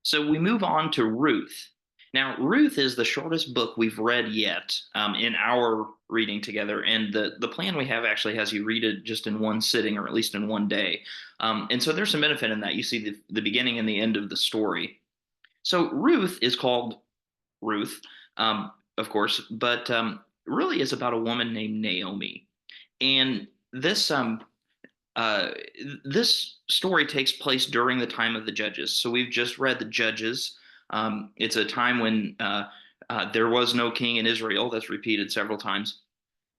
So we move on to Ruth. Now, Ruth is the shortest book we've read yet in our reading together, and the plan we have actually has you read it just in one sitting, or at least in one day. And so there's some benefit in that. You see the beginning and the end of the story. So Ruth is called Ruth, of course, but really is about a woman named Naomi. And uh, this story takes place during the time of the Judges. So we've just read the Judges. It's a time when there was no king in Israel. That's repeated several times.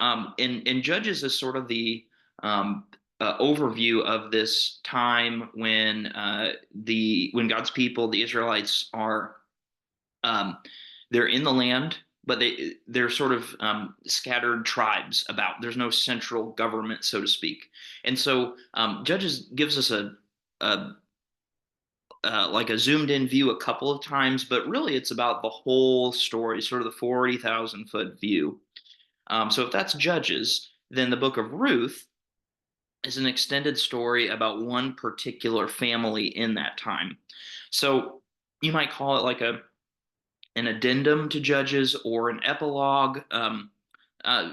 And Judges is sort of the overview of this time when when God's people, the Israelites, are um, they're in the land, but they're sort of scattered tribes about. There's no central government, so to speak. And so Judges gives us a like a zoomed in view a couple of times, but really it's about the whole story, sort of the 40,000 foot view. So if that's Judges, then the book of Ruth is an extended story about one particular family in that time. So you might call it like a an addendum to Judges or an epilogue, uh,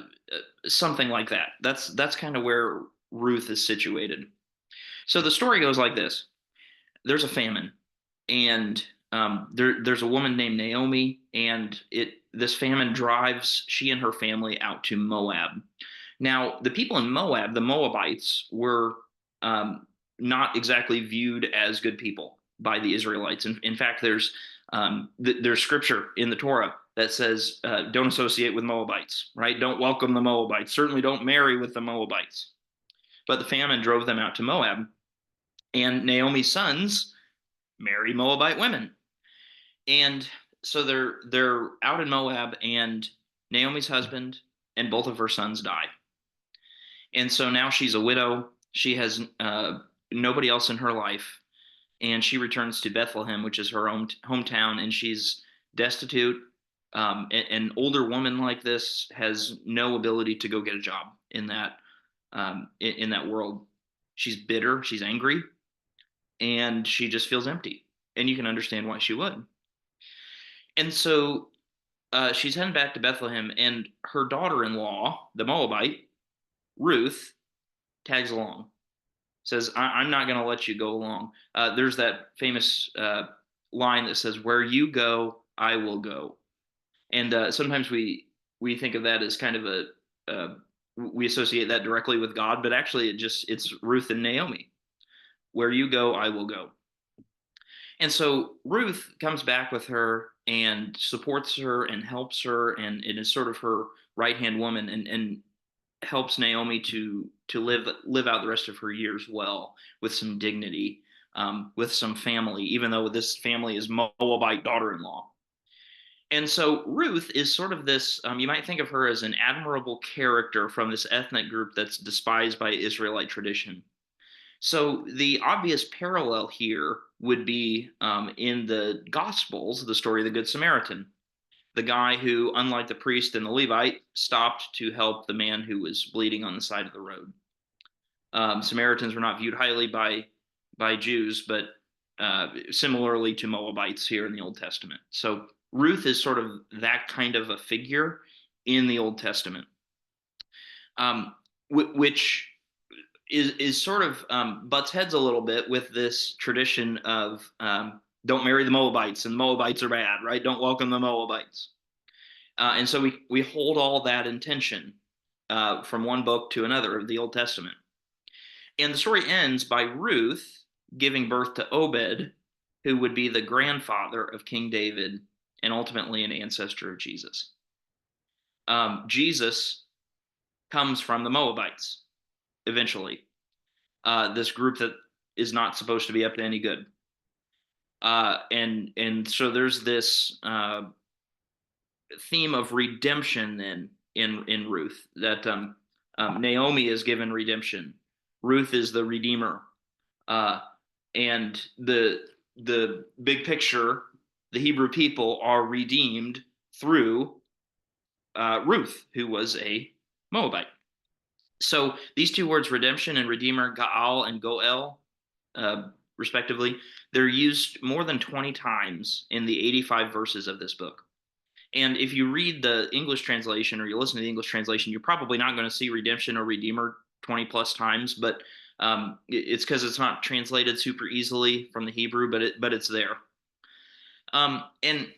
something like that. That's kind of where Ruth is situated. So the story goes like this: there's a famine, and there's a woman named Naomi, and it this famine drives she and her family out to Moab. Now, the people in Moab, the Moabites, were um, not exactly viewed as good people by the Israelites. In fact, there's scripture in the Torah that says, "Don't associate with Moabites." Right? Don't welcome the Moabites. Certainly, don't marry with the Moabites. But the famine drove them out to Moab, and Naomi's sons marry Moabite women, and so they're out in Moab, and Naomi's husband and both of her sons die. And so now she's a widow. She has nobody else in her life. And she returns to Bethlehem, which is her own hometown, and she's destitute. An older woman like this has no ability to go get a job in in that world. She's bitter, she's angry, and she just feels empty. And you can understand why she would. And so she's heading back to Bethlehem, and her daughter-in-law, the Moabite, Ruth, tags along. Says, I'm not going to let you go along. There's that famous line that says, "Where you go, I will go." And sometimes we think of that as kind of we associate that directly with God, but actually it's Ruth and Naomi. Where you go, I will go. And so Ruth comes back with her and supports her and helps her, and it is sort of her right hand woman, and helps Naomi to live out the rest of her years well, with some dignity, with some family, even though this family is Moabite daughter-in-law. And so Ruth is sort of this, you might think of her as an admirable character from this ethnic group that's despised by Israelite tradition. So the obvious parallel here would be in the Gospels, the story of the Good Samaritan, the guy who, unlike the priest and the Levite, stopped to help the man who was bleeding on the side of the road. Samaritans were not viewed highly by Jews, but similarly to Moabites here in the Old Testament. So Ruth is sort of that kind of a figure in the Old Testament, which is sort of butts heads a little bit with this tradition of don't marry the Moabites, and the Moabites are bad, right? Don't welcome the Moabites. And so we hold all that in tension from one book to another of the Old Testament. And the story ends by Ruth giving birth to Obed, who would be the grandfather of King David and ultimately an ancestor of Jesus. Jesus comes from the Moabites eventually, this group that is not supposed to be up to any good. And so there's this theme of redemption then in Ruth, that Naomi is given redemption. Ruth is the redeemer, uh, and the big picture, the Hebrew people are redeemed through Ruth, who was a Moabite. So these two words, redemption and redeemer, Gaal and Goel, respectively. They're used more than 20 times in the 85 verses of this book. And if you read the English translation or you listen to the English translation, you're probably not going to see redemption or redeemer 20 plus times, but it's because it's not translated super easily from the Hebrew, but it's there. And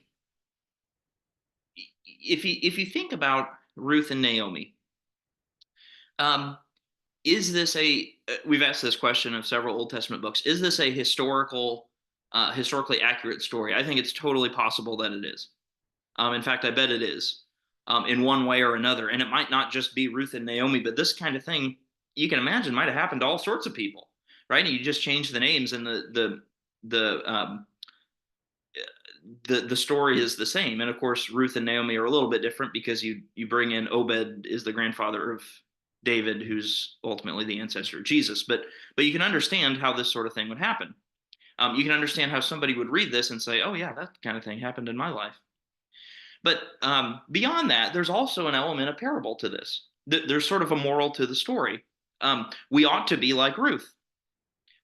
if you think about Ruth and Naomi, um, is this a we've asked this question of several Old Testament books. Is this a historically accurate story? I think it's totally possible that it is. In fact, I bet it is, in one way or another. And it might not just be Ruth and Naomi, but this kind of thing you can imagine might have happened to all sorts of people, right? And you just change the names, and the story is the same. And of course, Ruth and Naomi are a little bit different because you bring in Obed is the grandfather of David, who's ultimately the ancestor of Jesus. But you can understand how this sort of thing would happen. You can understand how somebody would read this and say, "Oh yeah, that kind of thing happened in my life." But beyond that, there's also an element of parable to this. There's sort of a moral to the story. We ought to be like Ruth.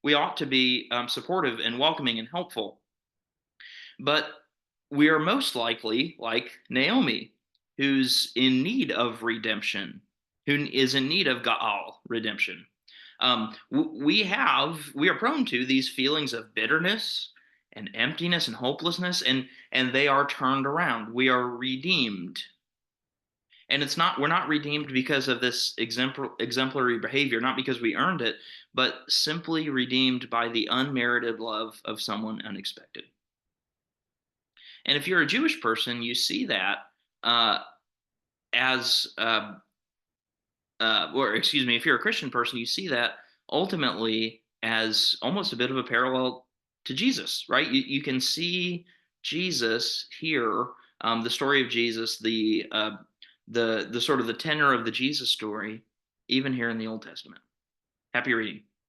We ought to be supportive and welcoming and helpful. But we are most likely like Naomi, who's in need of redemption, who is in need of Gaal redemption. We are prone to these feelings of bitterness and emptiness and hopelessness, and they are turned around. We are redeemed. And we're not redeemed because of this exemplary behavior, not because we earned it, but simply redeemed by the unmerited love of someone unexpected. And if you're a Jewish person, you see that uh, as, or excuse me, if you're a Christian person, you see that ultimately as almost a bit of a parallel to Jesus, right? You can see Jesus here, the story of Jesus, the sort of the tenor of the Jesus story, even here in the Old Testament. Happy reading.